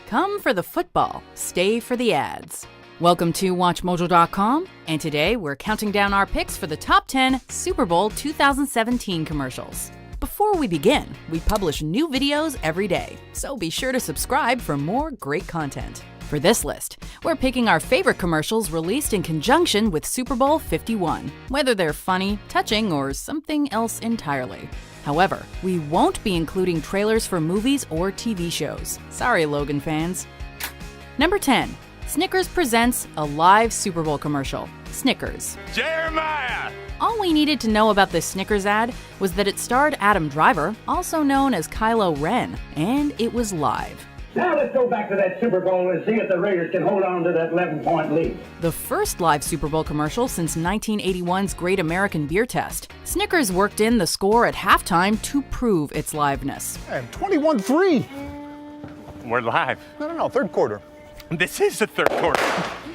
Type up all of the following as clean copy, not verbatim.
Come for the football, stay for the ads. Welcome to WatchMojo.com, and today we're counting down our picks for the top 10 Super Bowl 2017 commercials. Before we begin, we publish new videos every day, so be sure to subscribe for more great content. For this list, we're picking our favorite commercials released in conjunction with Super Bowl 51, whether they're funny, touching, or something else entirely. However, we won't be including trailers for movies or TV shows. Sorry, Logan fans. Number 10. Snickers presents a live Super Bowl commercial. Snickers. Jeremiah! All we needed to know about this Snickers ad was that it starred Adam Driver, also known as Kylo Ren, and it was live. Now let's go back to that Super Bowl and see if the Raiders can hold on to that 11-point lead. The first live Super Bowl commercial since 1981's Great American Beer Test. Snickers worked in the score at halftime to prove its liveness. And 21-3. We're live. No, third quarter. This is the third quarter.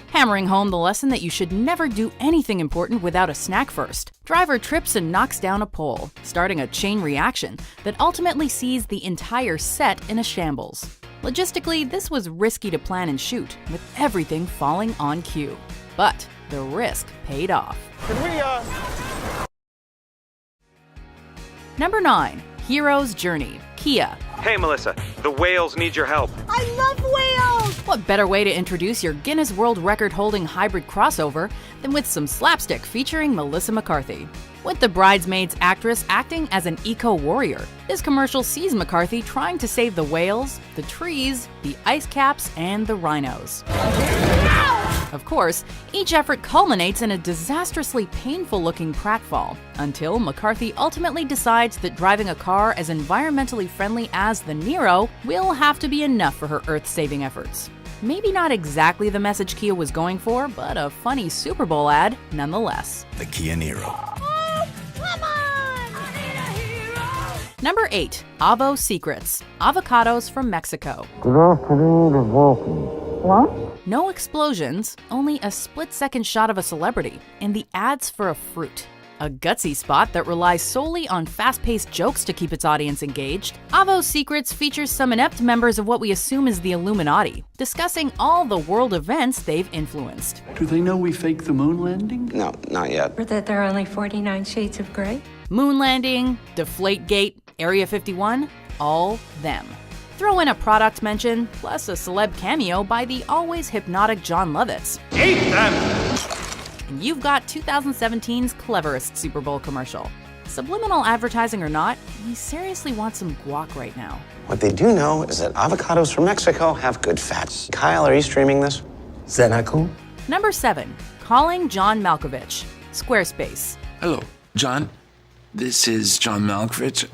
Hammering home the lesson that you should never do anything important without a snack first. Driver trips and knocks down a pole, starting a chain reaction that ultimately sees the entire set in a shambles. Logistically, this was risky to plan and shoot, with everything falling on cue. But the risk paid off. Number 9. Hero's Journey. Kia. Hey, Melissa, the whales need your help. I love whales! What better way to introduce your Guinness World Record-holding hybrid crossover than with some slapstick featuring Melissa McCarthy? With the Bridesmaids actress acting as an eco-warrior, this commercial sees McCarthy trying to save the whales, the trees, the ice caps, and the rhinos. Of course, each effort culminates in a disastrously painful-looking pratfall, until McCarthy ultimately decides that driving a car as environmentally friendly as the Nero will have to be enough for her Earth-saving efforts. Maybe not exactly the message Kia was going for, but a funny Super Bowl ad nonetheless. The Kia Niro. Come on! Number 8. Avo Secrets. Avocados from Mexico. What? No explosions, only a split-second shot of a celebrity, and the ads for a fruit. A gutsy spot that relies solely on fast-paced jokes to keep its audience engaged, Avo Secrets features some inept members of what we assume is the Illuminati, discussing all the world events they've influenced. Do they know we faked the moon landing? No, not yet. Or that there are only 49 shades of gray? Moon landing, Deflategate, Area 51, all them. Throw in a product mention, plus a celeb cameo by the always hypnotic John Lovitz. Eat them! And you've got 2017's cleverest Super Bowl commercial. Subliminal advertising or not, we seriously want some guac right now. What they do know is that avocados from Mexico have good fats. Kyle, are you streaming this? Is that not cool? Number 7. Calling John Malkovich. Squarespace. Hello, John. This is John Malkovich.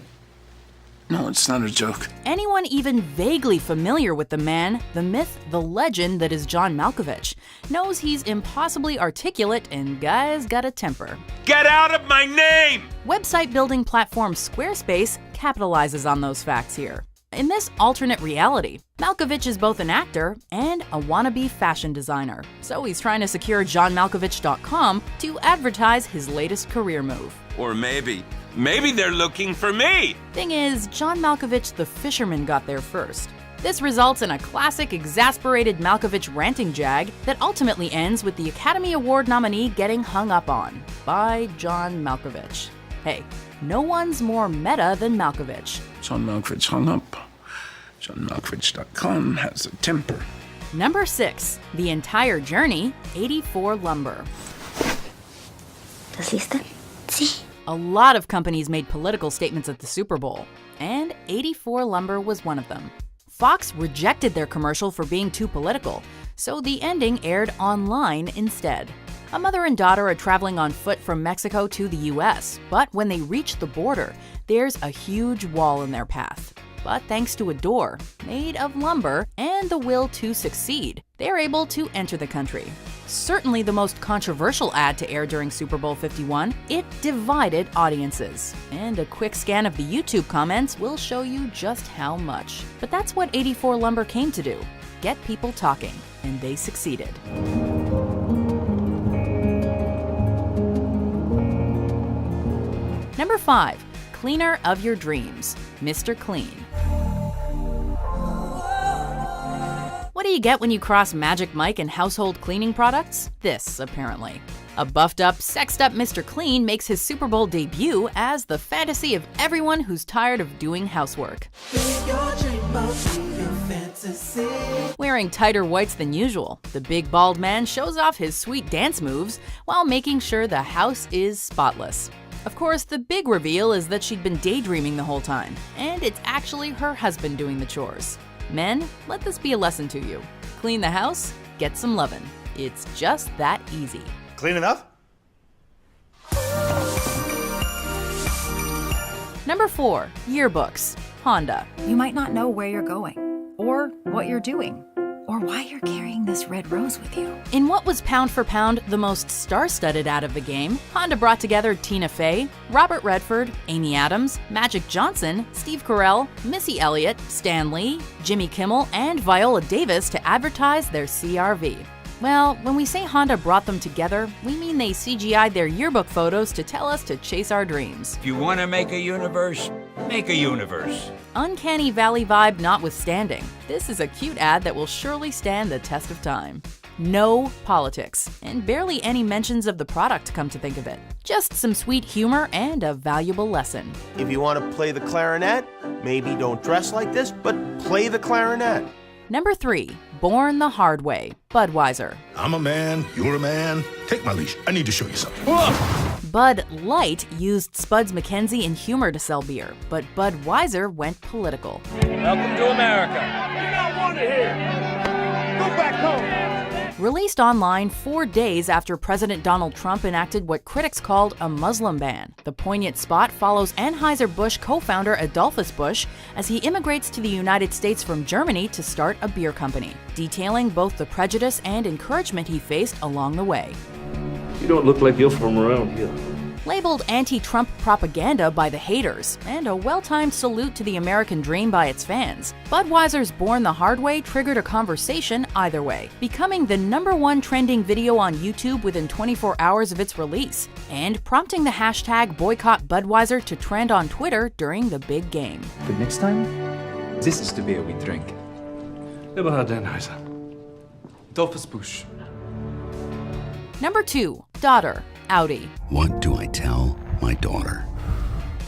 No, it's not a joke. Anyone even vaguely familiar with the man, the myth, the legend that is John Malkovich knows he's impossibly articulate and guy's got a temper. Get out of my name! Website building platform Squarespace capitalizes on those facts here. In this alternate reality, Malkovich is both an actor and a wannabe fashion designer, so he's trying to secure johnmalkovich.com to advertise his latest career move. Or maybe they're looking for me! Thing is, John Malkovich the fisherman got there first. This results in a classic exasperated Malkovich ranting jag that ultimately ends with the Academy Award nominee getting hung up on by John Malkovich. Hey, no one's more meta than Malkovich. John Malkovich hung up. JohnMalkovich.com has a temper. Number 6. The Entire Journey, 84 Lumber. ¿Estás lista? Sí. A lot of companies made political statements at the Super Bowl, and 84 Lumber was one of them. Fox rejected their commercial for being too political, so the ending aired online instead. A mother and daughter are traveling on foot from Mexico to the US, but when they reach the border, there's a huge wall in their path. But thanks to a door made of lumber and the will to succeed, they're able to enter the country. Certainly the most controversial ad to air during Super Bowl 51, it divided audiences. And a quick scan of the YouTube comments will show you just how much. But that's what 84 Lumber came to do, get people talking, and they succeeded. Number 5. Cleaner of Your Dreams, Mr. Clean. do you get when you cross Magic Mike and household cleaning products? This, apparently. A buffed up, sexed up Mr. Clean makes his Super Bowl debut as the fantasy of everyone who's tired of doing housework. Wearing tighter whites than usual, the big bald man shows off his sweet dance moves while making sure the house is spotless. Of course, the big reveal is that she'd been daydreaming the whole time, and it's actually her husband doing the chores. Men, let this be a lesson to you. Clean the house, get some lovin'. It's just that easy. Clean enough? Number 4, yearbooks. Honda. You might not know where you're going, or what you're doing, or why you're carrying this red rose with you. In what was pound for pound the most star-studded ad of the game, Honda brought together Tina Fey, Robert Redford, Amy Adams, Magic Johnson, Steve Carell, Missy Elliott, Stan Lee, Jimmy Kimmel, and Viola Davis to advertise their CR-V. Well, when we say Honda brought them together, we mean they CGI'd their yearbook photos to tell us to chase our dreams. If you want to make a universe, make a universe. Uncanny Valley vibe notwithstanding, this is a cute ad that will surely stand the test of time. No politics, and barely any mentions of the product, come to think of it. Just some sweet humor and a valuable lesson. If you want to play the clarinet, maybe don't dress like this, but play the clarinet. Number 3, Born the Hard Way, Budweiser. I'm a man, you're a man. Take my leash, I need to show you something. Bud Light used Spuds MacKenzie and humor to sell beer, but Budweiser went political. Welcome to America. You're not wanted here. Go back home. Released online 4 days after President Donald Trump enacted what critics called a Muslim ban, the poignant spot follows Anheuser-Busch co-founder Adolphus Busch as he immigrates to the United States from Germany to start a beer company, detailing both the prejudice and encouragement he faced along the way. You don't look like you're from around here. Labeled anti-Trump propaganda by the haters, and a well-timed salute to the American dream by its fans, Budweiser's Born the Hard Way triggered a conversation either way, becoming the #1 trending video on YouTube within 24 hours of its release, and prompting the hashtag Boycott Budweiser to trend on Twitter during the big game. But next time, this is the beer we drink. Never had Anheuser. Adolphus Busch. Number 2, Daughter, Audi. What do I tell my daughter?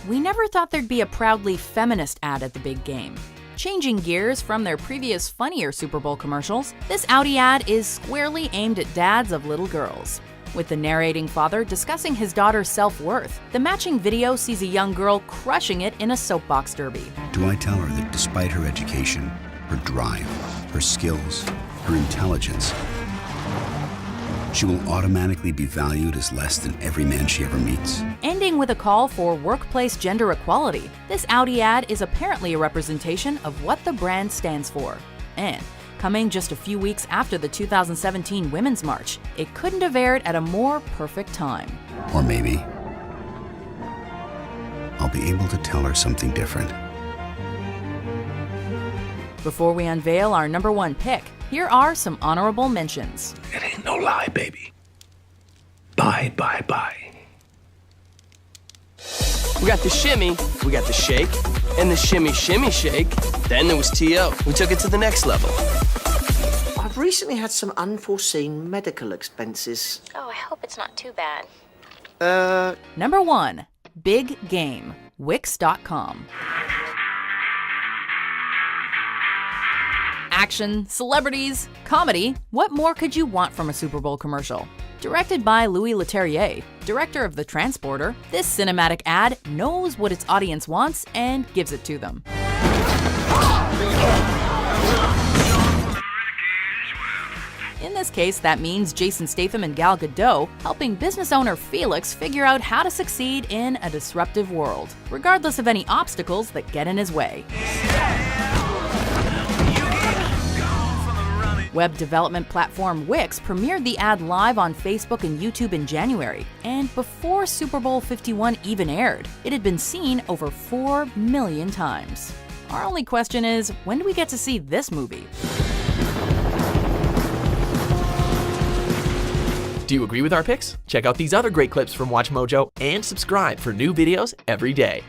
We never thought there'd be a proudly feminist ad at the big game. Changing gears from their previous funnier Super Bowl commercials, this Audi ad is squarely aimed at dads of little girls. With the narrating father discussing his daughter's self-worth, the matching video sees a young girl crushing it in a soapbox derby. Do I tell her that despite her education, her drive, her skills, her intelligence, she will automatically be valued as less than every man she ever meets? Ending with a call for workplace gender equality, this Audi ad is apparently a representation of what the brand stands for. And coming just a few weeks after the 2017 Women's March, it couldn't have aired at a more perfect time. Or maybe I'll be able to tell her something different. Before we unveil our #1 pick, here are some honorable mentions. It ain't no lie, baby. Bye, bye, bye. We got the shimmy, we got the shake, and the shimmy, shimmy, shake. Then there was T.O. We took it to the next level. I've recently had some unforeseen medical expenses. Oh, I hope it's not too bad. #1, Big Game, Wix.com. Action, celebrities, comedy, what more could you want from a Super Bowl commercial? Directed by Louis Leterrier, director of The Transporter, this cinematic ad knows what its audience wants and gives it to them. In this case, that means Jason Statham and Gal Gadot helping business owner Felix figure out how to succeed in a disruptive world, regardless of any obstacles that get in his way. Web development platform Wix premiered the ad live on Facebook and YouTube in January, and before Super Bowl 51 even aired, it had been seen over 4 million times. Our only question is, when do we get to see this movie? Do you agree with our picks? Check out these other great clips from WatchMojo and subscribe for new videos every day.